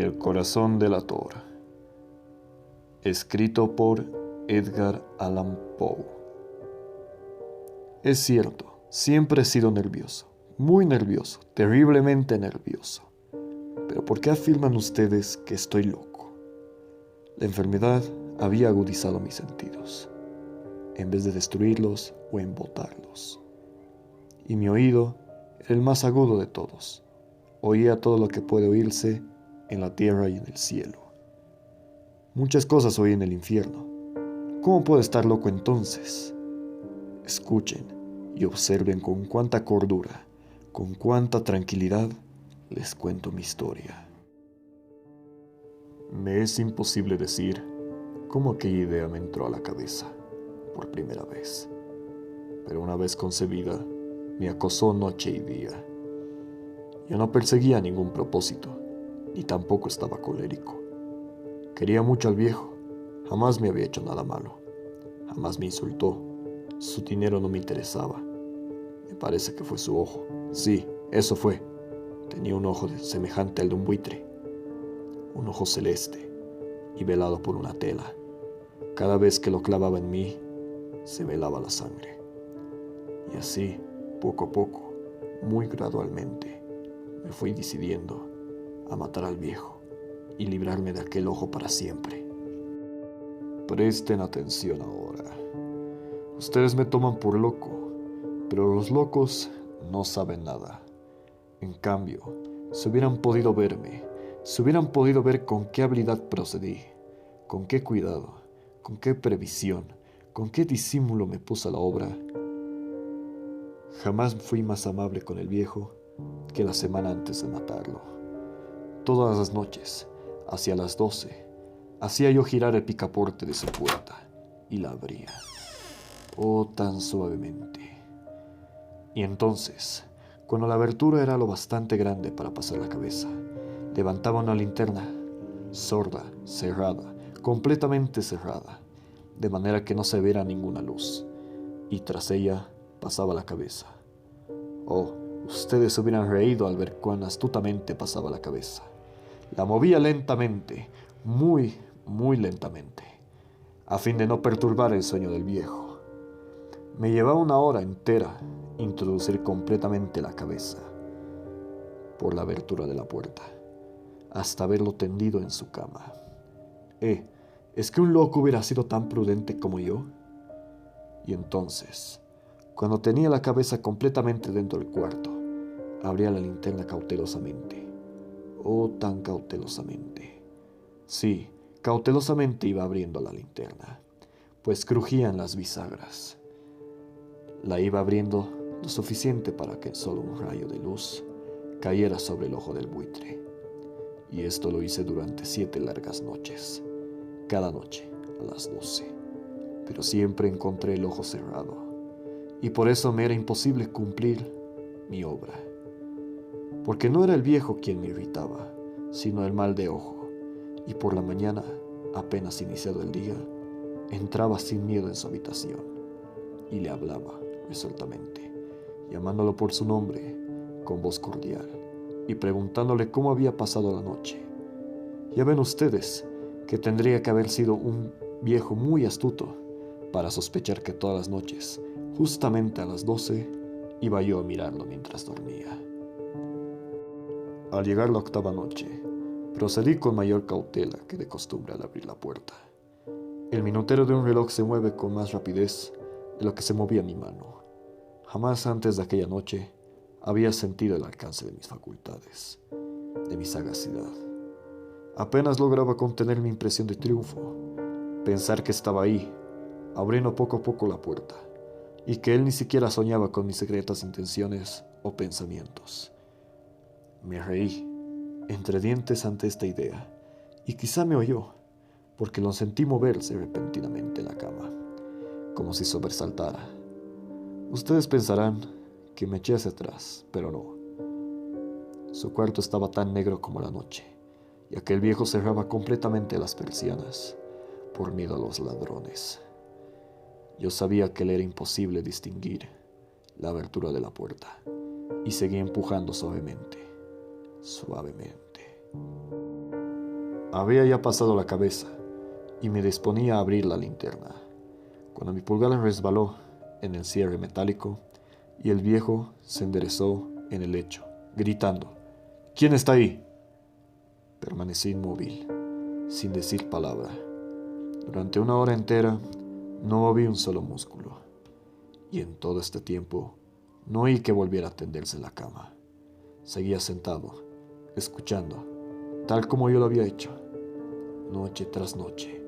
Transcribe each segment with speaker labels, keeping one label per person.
Speaker 1: El corazón del ator. Escrito por Edgar Allan Poe. Es cierto, siempre he sido nervioso, muy nervioso, terriblemente nervioso. Pero ¿por qué afirman ustedes que estoy loco? La enfermedad había agudizado mis sentidos, en vez de destruirlos o embotarlos. Y mi oído era el más agudo de todos. Oía todo lo que puede oírse en la tierra y en el cielo. Muchas cosas oí en el infierno. ¿Cómo puedo estar loco entonces? Escuchen y observen con cuánta cordura, con cuánta tranquilidad les cuento mi historia. Me es imposible decir cómo aquella idea me entró a la cabeza por primera vez, pero una vez concebida, me acosó noche y día. Yo no perseguía ningún propósito, ni tampoco estaba colérico. Quería mucho al viejo, jamás me había hecho nada malo, jamás me insultó, su dinero no me interesaba. Me parece que fue su ojo, sí, eso fue. Tenía un ojo semejante al de un buitre, un ojo celeste y velado por una tela. Cada vez que lo clavaba en mí, se velaba la sangre. Y así, poco a poco, muy gradualmente, me fui decidiendo a matar al viejo y librarme de aquel ojo para siempre. Presten atención ahora. Ustedes me toman por loco, pero los locos no saben nada. En cambio, si hubieran podido verme, si hubieran podido ver con qué habilidad procedí, con qué cuidado, con qué previsión, con qué disimulo me puse a la obra. Jamás fui más amable con el viejo que la semana antes de matarlo. Todas las noches, hacia las 12, hacía yo girar el picaporte de su puerta y la abría. Oh, tan suavemente. Y entonces, cuando la abertura era lo bastante grande para pasar la cabeza, levantaba una linterna, sorda, cerrada, completamente cerrada, de manera que no se viera ninguna luz, y tras ella pasaba la cabeza. Oh, ustedes se hubieran reído al ver cuán astutamente pasaba la cabeza. La movía lentamente, muy, muy lentamente, a fin de no perturbar el sueño del viejo. Me llevaba una hora entera introducir completamente la cabeza por la abertura de la puerta, hasta verlo tendido en su cama. ¿Es que un loco hubiera sido tan prudente como yo? Y entonces, cuando tenía la cabeza completamente dentro del cuarto, abría la linterna cautelosamente. Oh, tan cautelosamente. Sí, cautelosamente iba abriendo la linterna, pues crujían las bisagras. La iba abriendo lo suficiente para que solo un rayo de luz cayera sobre el ojo del buitre. Y esto lo hice durante 7 largas noches, cada noche a las 12. Pero siempre encontré el ojo cerrado, y por eso me era imposible cumplir mi obra. Porque no era el viejo quien me irritaba, sino el mal de ojo, y por la mañana, apenas iniciado el día, entraba sin miedo en su habitación, y le hablaba resueltamente, llamándolo por su nombre, con voz cordial, y preguntándole cómo había pasado la noche. Ya ven ustedes que tendría que haber sido un viejo muy astuto para sospechar que todas las noches, justamente a las 12, iba yo a mirarlo mientras dormía. Al llegar la 8ª noche, procedí con mayor cautela que de costumbre al abrir la puerta. El minutero de un reloj se mueve con más rapidez de lo que se movía mi mano. Jamás antes de aquella noche había sentido el alcance de mis facultades, de mi sagacidad. Apenas lograba contener mi impresión de triunfo, pensar que estaba ahí, abriendo poco a poco la puerta, y que él ni siquiera soñaba con mis secretas intenciones o pensamientos. Me reí, entre dientes ante esta idea, y quizá me oyó, porque lo sentí moverse repentinamente en la cama, como si sobresaltara. Ustedes pensarán que me eché hacia atrás, pero no. Su cuarto estaba tan negro como la noche, y aquel viejo cerraba completamente las persianas, por miedo a los ladrones. Yo sabía que le era imposible distinguir la abertura de la puerta, y seguí empujando suavemente. Había ya pasado la cabeza y me disponía a abrir la linterna, cuando mi pulgar resbaló en el cierre metálico y el viejo se enderezó en el lecho, gritando: «¿Quién está ahí?». Permanecí inmóvil, sin decir palabra. Durante una hora entera no moví un solo músculo, y en todo este tiempo no oí que volviera a tenderse en la cama. Seguía sentado, escuchando, tal como yo lo había hecho, noche tras noche,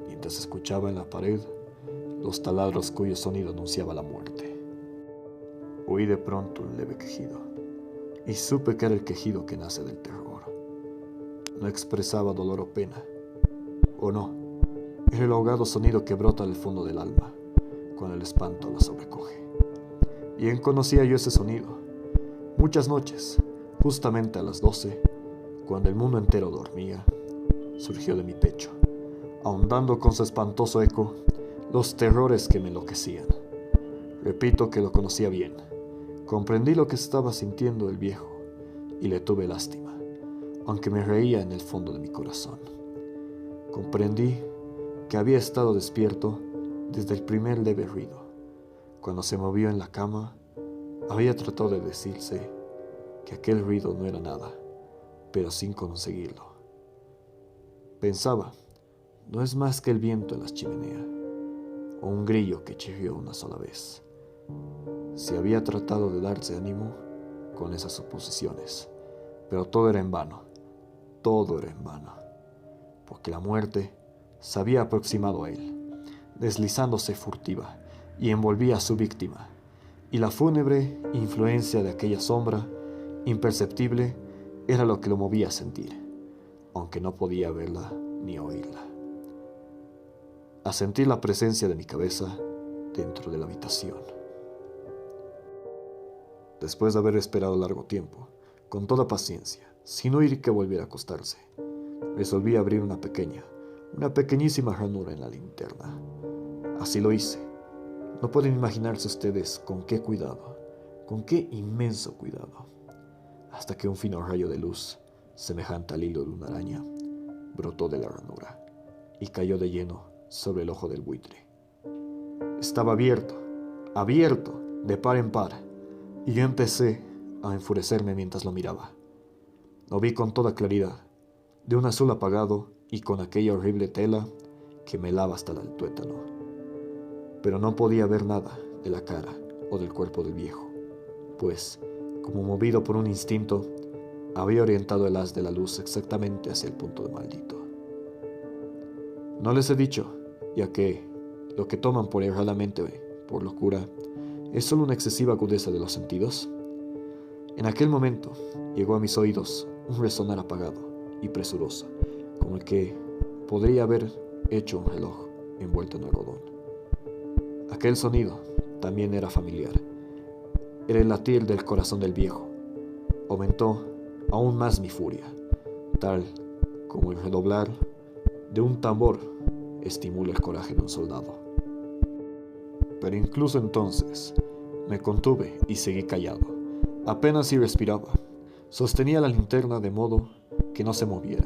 Speaker 1: mientras escuchaba en la pared los taladros cuyo sonido anunciaba la muerte. Oí de pronto un leve quejido, y supe que era el quejido que nace del terror. No expresaba dolor o pena, o no, era el ahogado sonido que brota del fondo del alma cuando el espanto la sobrecoge. Bien conocía yo ese sonido. Muchas noches, justamente a las 12, cuando el mundo entero dormía, surgió de mi pecho, ahondando con su espantoso eco los terrores que me enloquecían. Repito que lo conocía bien. Comprendí lo que estaba sintiendo el viejo y le tuve lástima, aunque me reía en el fondo de mi corazón. Comprendí que había estado despierto desde el primer leve ruido. Cuando se movió en la cama, había tratado de decirse que aquel ruido no era nada, pero sin conseguirlo. Pensaba, no es más que el viento en las chimeneas, o un grillo que chirrió una sola vez. Se había tratado de darse ánimo con esas suposiciones, pero todo era en vano, porque la muerte se había aproximado a él, deslizándose furtiva, y envolvía a su víctima, y la fúnebre influencia de aquella sombra imperceptible era lo que lo movía a sentir, aunque no podía verla ni oírla. A sentir la presencia de mi cabeza dentro de la habitación. Después de haber esperado largo tiempo, con toda paciencia, sin oír que volviera a acostarse, resolví abrir una pequeñísima ranura en la linterna. Así lo hice. No pueden imaginarse ustedes con qué cuidado, con qué inmenso cuidado, hasta que un fino rayo de luz, semejante al hilo de una araña, brotó de la ranura y cayó de lleno sobre el ojo del buitre. Estaba abierto, de par en par, y yo empecé a enfurecerme mientras lo miraba. Lo vi con toda claridad, de un azul apagado y con aquella horrible tela que me helaba hasta el tuétano. Pero no podía ver nada de la cara o del cuerpo del viejo, pues, como movido por un instinto, había orientado el haz de la luz exactamente hacia el punto de maldito. No les he dicho, ya que lo que toman por erradamente por locura es solo una excesiva agudeza de los sentidos. En aquel momento llegó a mis oídos un resonar apagado y presuroso, como el que podría haber hecho un reloj envuelto en algodón. Aquel sonido también era familiar. Era el latir del corazón del viejo. Aumentó aún más mi furia, tal como el redoblar de un tambor estimula el coraje de un soldado. Pero incluso entonces me contuve y seguí callado. Apenas si respiraba. Sostenía la linterna de modo que no se moviera,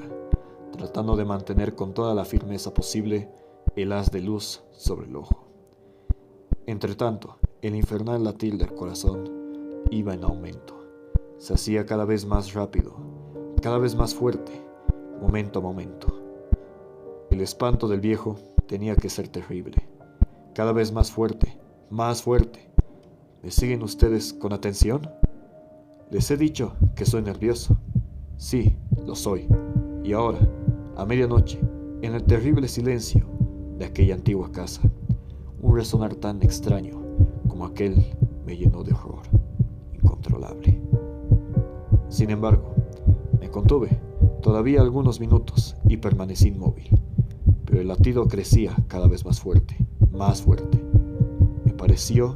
Speaker 1: tratando de mantener con toda la firmeza posible el haz de luz sobre el ojo. Entretanto, el infernal latir del corazón iba en aumento. Se hacía cada vez más rápido, cada vez más fuerte, momento a momento. El espanto del viejo tenía que ser terrible, cada vez más fuerte, más fuerte. ¿Me siguen ustedes con atención? Les he dicho que soy nervioso. Sí, lo soy. Y ahora, a medianoche, en el terrible silencio de aquella antigua casa, un resonar tan extraño como aquel me llenó de horror incontrolable. Sin embargo, me contuve todavía algunos minutos y permanecí inmóvil, pero el latido crecía cada vez más fuerte, más fuerte. Me pareció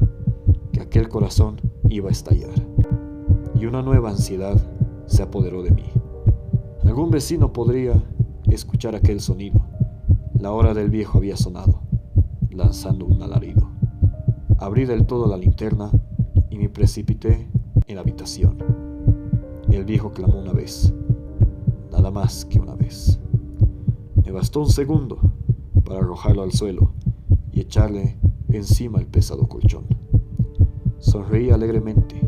Speaker 1: que aquel corazón iba a estallar, y una nueva ansiedad se apoderó de mí. Algún vecino podría escuchar aquel sonido. La hora del viejo había sonado, lanzando un alarido. Abrí del todo la linterna y me precipité en la habitación. El viejo clamó una vez, nada más que una vez. Me bastó un segundo para arrojarlo al suelo y echarle encima el pesado colchón. Sonreí alegremente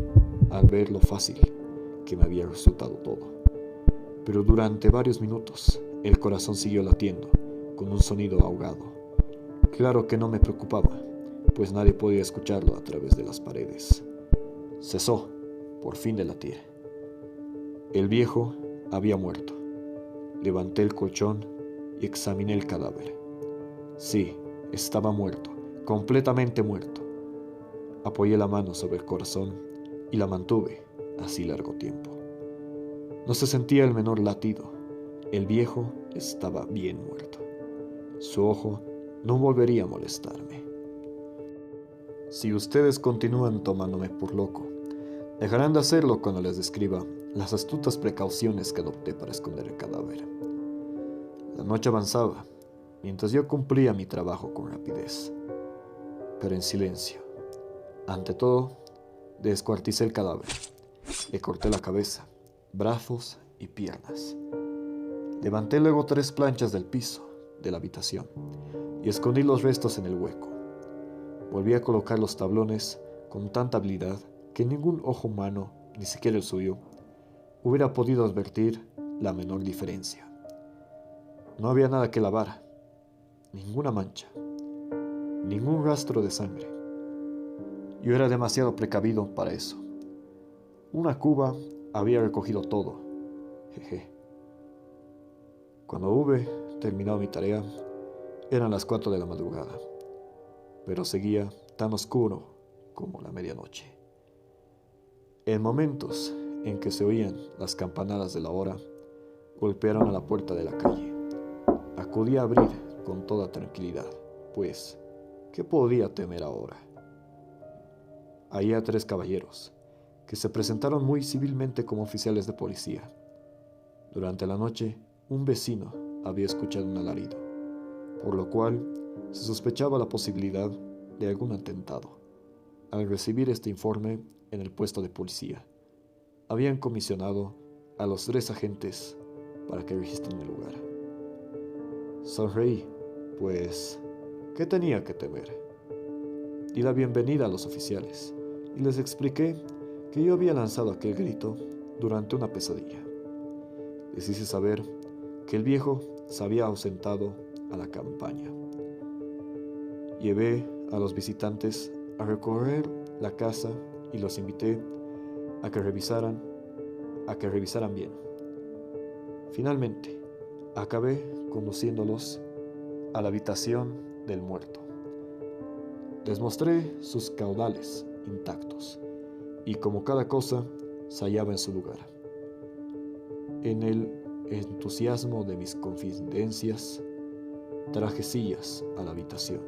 Speaker 1: al ver lo fácil que me había resultado todo. Pero durante varios minutos el corazón siguió latiendo con un sonido ahogado. Claro que no me preocupaba, pues nadie podía escucharlo a través de las paredes. Cesó, por fin, de latir. El viejo había muerto. Levanté el colchón y examiné el cadáver. Sí, estaba muerto, completamente muerto. Apoyé la mano sobre el corazón y la mantuve así largo tiempo. No se sentía el menor latido. El viejo estaba bien muerto. Su ojo no volvería a molestarme. Si ustedes continúan tomándome por loco, dejarán de hacerlo cuando les describa las astutas precauciones que adopté para esconder el cadáver. La noche avanzaba, mientras yo cumplía mi trabajo con rapidez, pero en silencio. Ante todo, descuarticé el cadáver. Le corté la cabeza, brazos y piernas. Levanté luego 3 planchas del piso de la habitación y escondí los restos en el hueco. Volví a colocar los tablones con tanta habilidad que ningún ojo humano, ni siquiera el suyo, hubiera podido advertir la menor diferencia. No había nada que lavar, ninguna mancha, ningún rastro de sangre. Yo era demasiado precavido para eso. Una cuba había recogido todo. Jeje. Cuando hube terminado mi tarea, eran las 4 de la madrugada, pero seguía tan oscuro como la medianoche. En momentos en que se oían las campanadas de la hora, golpearon a la puerta de la calle. Acudí a abrir con toda tranquilidad, pues, ¿qué podía temer ahora? Hallé a 3 caballeros, que se presentaron muy civilmente como oficiales de policía. Durante la noche, un vecino había escuchado un alarido, por lo cual se sospechaba la posibilidad de algún atentado. Al recibir este informe en el puesto de policía, habían comisionado a los 3 agentes para que registren el lugar. Sonreí, pues, ¿qué tenía que temer? Di la bienvenida a los oficiales y les expliqué que yo había lanzado aquel grito durante una pesadilla. Les hice saber que el viejo se había ausentado a la campaña. Llevé a los visitantes a recorrer la casa y los invité a que revisaran bien. Finalmente, acabé conduciéndolos a la habitación del muerto. Les mostré sus caudales intactos y como cada cosa se hallaba en su lugar. En el entusiasmo de mis confidencias, traje sillas a la habitación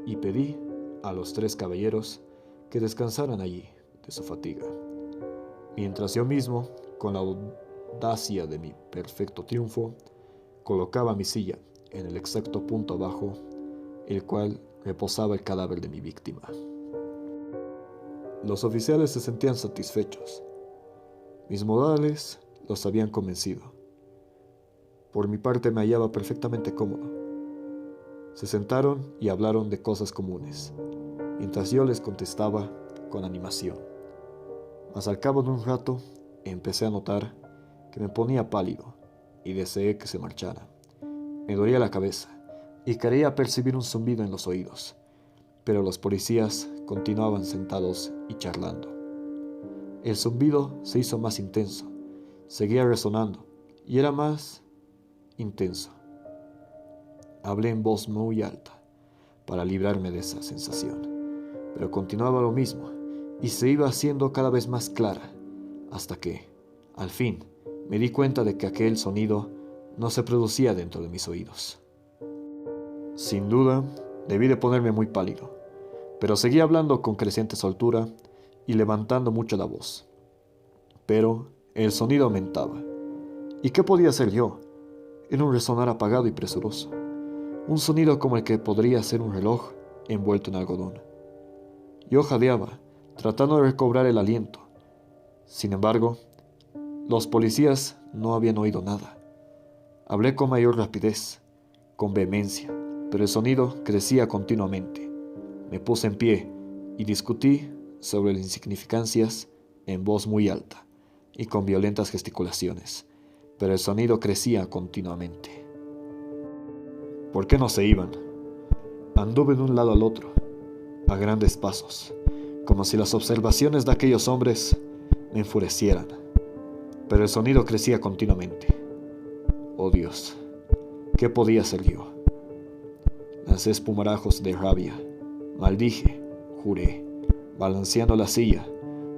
Speaker 1: y pedí a los 3 caballeros que descansaran allí de su fatiga, mientras yo mismo, con la audacia de mi perfecto triunfo, colocaba mi silla en el exacto punto abajo, el cual reposaba el cadáver de mi víctima. Los oficiales se sentían satisfechos. Mis modales los habían convencido. Por mi parte me hallaba perfectamente cómodo. Se sentaron y hablaron de cosas comunes, mientras yo les contestaba con animación. Mas al cabo de un rato empecé a notar que me ponía pálido y deseé que se marchara. Me dolía la cabeza y creía percibir un zumbido en los oídos, pero los policías continuaban sentados y charlando. El zumbido se hizo más intenso, seguía resonando y era más intenso. Hablé en voz muy alta para librarme de esa sensación, pero continuaba lo mismo y se iba haciendo cada vez más clara, hasta que, al fin, me di cuenta de que aquel sonido no se producía dentro de mis oídos. Sin duda, debí de ponerme muy pálido, pero seguía hablando con creciente soltura y levantando mucho la voz. Pero el sonido aumentaba. ¿Y qué podía hacer yo? Era un resonar apagado y presuroso, un sonido como el que podría ser un reloj envuelto en algodón. Yo jadeaba, tratando de recobrar el aliento. Sin embargo, los policías no habían oído nada. Hablé con mayor rapidez, con vehemencia, pero el sonido crecía continuamente. Me puse en pie y discutí sobre las insignificancias en voz muy alta y con violentas gesticulaciones, pero el sonido crecía continuamente. ¿Por qué no se iban? Anduve de un lado al otro, a grandes pasos, como si las observaciones de aquellos hombres me enfurecieran, pero el sonido crecía continuamente. Oh Dios, ¿qué podía hacer yo? Lancé espumarajos de rabia, maldije, juré, balanceando la silla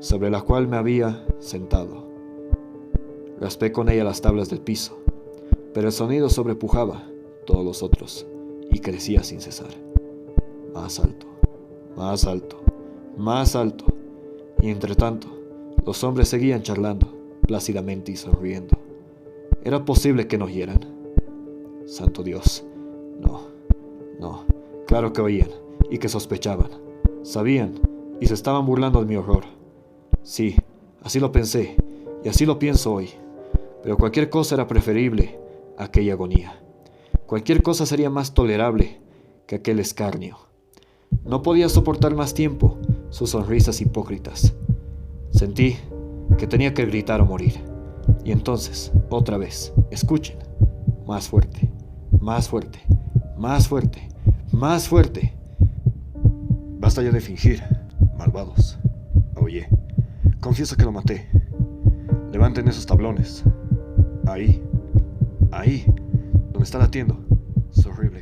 Speaker 1: sobre la cual me había sentado. Raspé con ella las tablas del piso, pero el sonido sobrepujaba todos los otros y crecía sin cesar. Más alto, más alto, más alto. Y entre tanto, los hombres seguían charlando plácidamente y sonriendo. ¿Era posible que no oyeran? Santo Dios, no, claro que oían y que sospechaban. Sabían y se estaban burlando de mi horror. Sí, así lo pensé y así lo pienso hoy. Pero cualquier cosa era preferible a aquella agonía. Cualquier cosa sería más tolerable que aquel escarnio. No podía soportar más tiempo sus sonrisas hipócritas. Sentí que tenía que gritar o morir. Y entonces, otra vez, escuchen, más fuerte, más fuerte, más fuerte, más fuerte. Basta ya de fingir, malvados. Oye, confieso que lo maté. Levanten esos tablones. Ahí, donde está latiendo. Es horrible.